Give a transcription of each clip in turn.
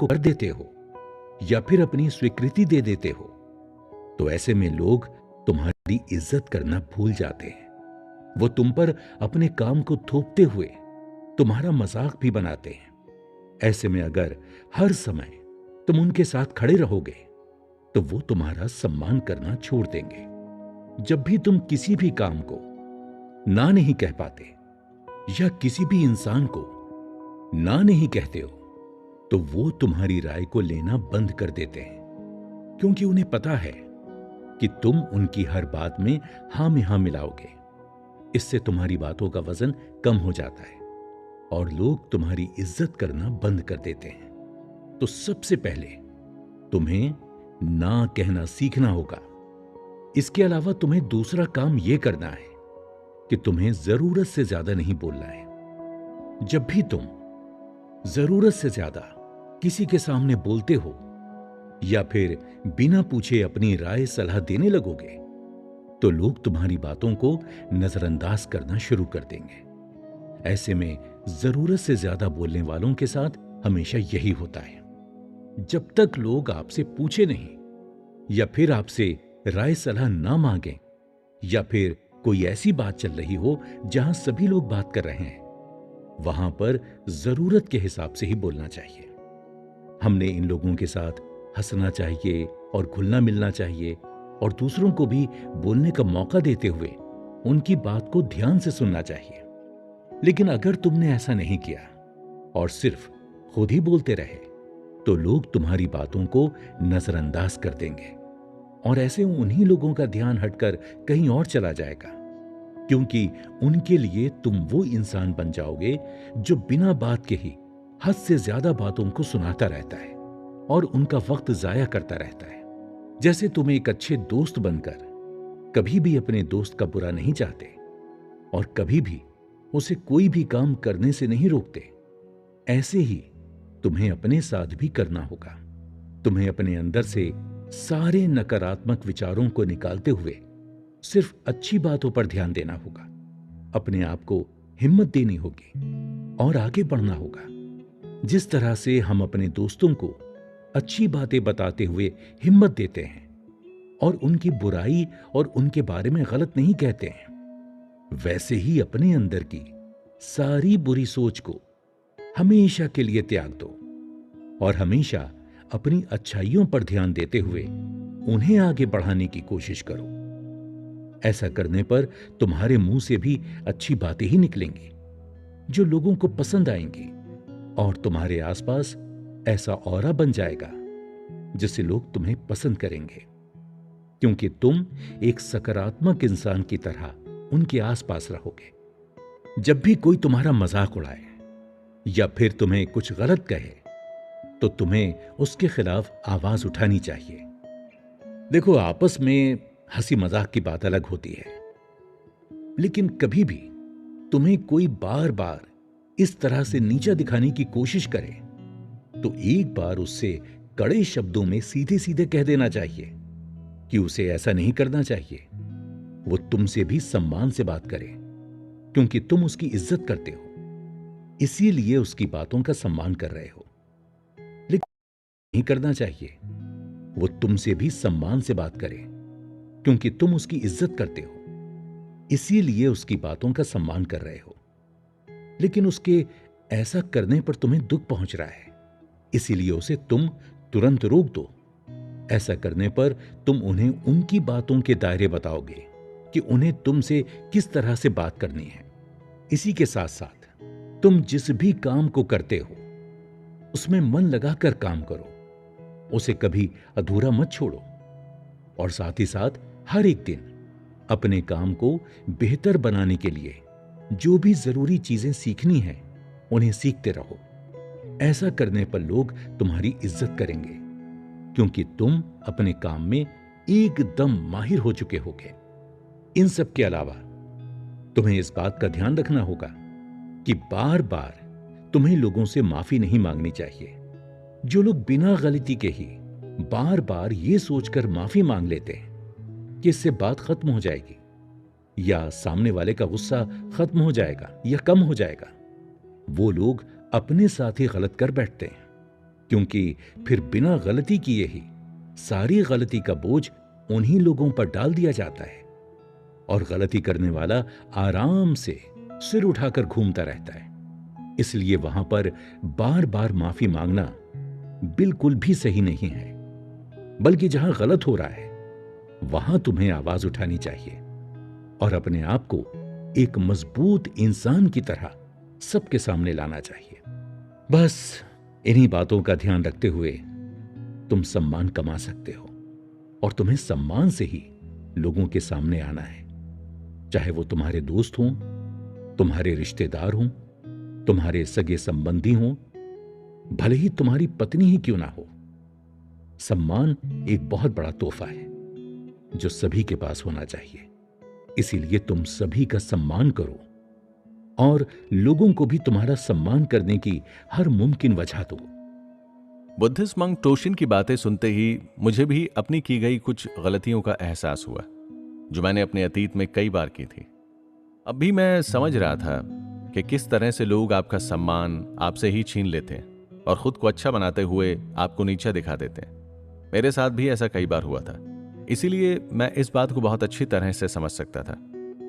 को कर देते हो या फिर अपनी स्वीकृति दे देते हो, तो ऐसे में लोग तुम्हारी इज्जत करना भूल जाते हैं। वो तुम पर अपने काम को थोपते हुए तुम्हारा मजाक भी बनाते हैं। ऐसे में अगर हर समय तुम उनके साथ खड़े रहोगे तो वो तुम्हारा सम्मान करना छोड़ देंगे। जब भी तुम किसी भी काम को ना नहीं कह पाते या किसी भी इंसान को ना नहीं कहते हो, तो वो तुम्हारी राय को लेना बंद कर देते हैं, क्योंकि उन्हें पता है कि तुम उनकी हर बात में हां में हां मिलाओगे। इससे तुम्हारी बातों का वजन कम हो जाता है और लोग तुम्हारी इज्जत करना बंद कर देते हैं। तो सबसे पहले तुम्हें ना कहना सीखना होगा। इसके अलावा तुम्हें दूसरा काम यह करना है कि तुम्हें जरूरत से ज्यादा नहीं बोलना है। जब भी तुम जरूरत से ज्यादा किसी के सामने बोलते हो या फिर बिना पूछे अपनी राय सलाह देने लगोगे, तो लोग तुम्हारी बातों को नजरअंदाज करना शुरू कर देंगे। ऐसे में जरूरत से ज्यादा बोलने वालों के साथ हमेशा यही होता है। जब तक लोग आपसे पूछे नहीं या फिर आपसे राय सलाह ना मांगे या फिर कोई ऐसी बात चल रही हो जहां सभी लोग बात कर रहे हैं, वहां पर जरूरत के हिसाब से ही बोलना चाहिए। हमने इन लोगों के साथ हंसना चाहिए और घुलना मिलना चाहिए और दूसरों को भी बोलने का मौका देते हुए उनकी बात को ध्यान से सुनना चाहिए। लेकिन अगर तुमने ऐसा नहीं किया और सिर्फ खुद ही बोलते रहे, तो लोग तुम्हारी बातों को नजरअंदाज कर देंगे और ऐसे उन्हीं लोगों का ध्यान हटकर कहीं और चला जाएगा, क्योंकि उनके लिए तुम वो इंसान बन जाओगे जो बिना बात के ही हद से ज्यादा बातों को सुनाता रहता है और उनका वक्त जाया करता रहता है। जैसे तुम एक अच्छे दोस्त बनकर कभी भी अपने दोस्त का बुरा नहीं चाहते और कभी भी उसे कोई भी काम करने से नहीं रोकते, ऐसे ही तुम्हें अपने साथ भी करना होगा। तुम्हें अपने अंदर से सारे नकारात्मक विचारों को निकालते हुए सिर्फ अच्छी बातों पर ध्यान देना होगा। अपने आप को हिम्मत देनी होगी और आगे बढ़ना होगा। जिस तरह से हम अपने दोस्तों को अच्छी बातें बताते हुए हिम्मत देते हैं और उनकी बुराई और उनके बारे में गलत नहीं कहते हैं, वैसे ही अपने अंदर की सारी बुरी सोच को हमेशा के लिए त्याग दो और हमेशा अपनी अच्छाइयों पर ध्यान देते हुए उन्हें आगे बढ़ाने की कोशिश करो। ऐसा करने पर तुम्हारे मुंह से भी अच्छी बातें ही निकलेंगी जो लोगों को पसंद आएंगी और तुम्हारे आसपास ऐसा ऑरा बन जाएगा जिससे लोग तुम्हें पसंद करेंगे, क्योंकि तुम एक सकारात्मक इंसान की तरह उनके आसपास रहोगे। जब भी कोई तुम्हारा मजाक उड़ाए या फिर तुम्हें कुछ गलत कहे, तो तुम्हें उसके खिलाफ आवाज उठानी चाहिए। देखो, आपस में हंसी मजाक की बात अलग होती है, लेकिन कभी भी तुम्हें कोई बार बार इस तरह से नीचा दिखाने की कोशिश करे, तो एक बार उससे कड़े शब्दों में सीधे सीधे कह देना चाहिए कि उसे ऐसा नहीं करना चाहिए। वो तुमसे भी सम्मान से बात करे, क्योंकि तुम उसकी इज्जत करते हो, इसीलिए उसकी बातों का सम्मान कर रहे हो। लेकिन नहीं करना चाहिए, वो तुमसे भी सम्मान से बात करे, क्योंकि तुम उसकी इज्जत करते हो, इसीलिए उसकी बातों का सम्मान कर रहे हो। लेकिन उसके ऐसा करने पर तुम्हें दुख पहुंच रहा है, इसीलिए उसे तुम तुरंत रोक दो। ऐसा करने पर तुम उन्हें उनकी बातों के दायरे बताओगे कि उन्हें तुमसे किस तरह से बात करनी है। इसी के साथ साथ तुम जिस भी काम को करते हो उसमें मन लगाकर काम करो, उसे कभी अधूरा मत छोड़ो और साथ ही साथ हर एक दिन अपने काम को बेहतर बनाने के लिए जो भी जरूरी चीजें सीखनी है उन्हें सीखते रहो। ऐसा करने पर लोग तुम्हारी इज्जत करेंगे, क्योंकि तुम अपने काम में एकदम माहिर हो चुके होगे। इन सब के अलावा तुम्हें इस बात का ध्यान रखना होगा कि बार बार तुम्हें लोगों से माफी नहीं मांगनी चाहिए। जो लोग बिना गलती के ही बार बार ये सोचकर माफी मांग लेते हैं कि इससे बात खत्म हो जाएगी या सामने वाले का गुस्सा खत्म हो जाएगा या कम हो जाएगा, वो लोग अपने साथ ही गलत कर बैठते हैं, क्योंकि फिर बिना गलती किए ही सारी गलती का बोझ उन्हीं लोगों पर डाल दिया जाता है और गलती करने वाला आराम से सिर उठाकर घूमता रहता है। इसलिए वहां पर बार बार माफी मांगना बिल्कुल भी सही नहीं है, बल्कि जहां गलत हो रहा है वहां तुम्हें आवाज उठानी चाहिए और अपने आप को एक मजबूत इंसान की तरह सबके सामने लाना चाहिए। बस इन्हीं बातों का ध्यान रखते हुए तुम सम्मान कमा सकते हो और तुम्हें सम्मान से ही लोगों के सामने आना है, चाहे वो तुम्हारे दोस्त हों, तुम्हारे रिश्तेदार हों, तुम्हारे सगे संबंधी हों, भले ही तुम्हारी पत्नी ही क्यों ना हो। सम्मान एक बहुत बड़ा तोहफा है जो सभी के पास होना चाहिए। इसीलिए तुम सभी का सम्मान करो और लोगों को भी तुम्हारा सम्मान करने की हर मुमकिन वजह दो। बुद्धिस्ट मंक टोशिन की बातें सुनते ही मुझे भी अपनी की गई कुछ गलतियों का एहसास हुआ जो मैंने अपने अतीत में कई बार की थी। अब भी मैं समझ रहा था कि किस तरह से लोग आपका सम्मान आपसे ही छीन लेते हैं और खुद को अच्छा बनाते हुए आपको नीचा दिखा देते हैं। मेरे साथ भी ऐसा कई बार हुआ था, इसीलिए मैं इस बात को बहुत अच्छी तरह से समझ सकता था।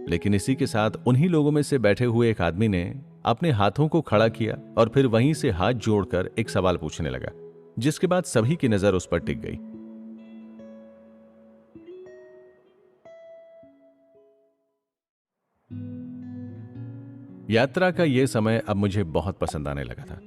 लेकिन इसी के साथ उन्हीं लोगों में से बैठे हुए एक आदमी ने अपने हाथों को खड़ा किया और फिर वहीं से हाथ जोड़कर एक सवाल पूछने लगा, जिसके बाद सभी की नजर उस पर टिक गई। यात्रा का यह समय अब मुझे बहुत पसंद आने लगा था।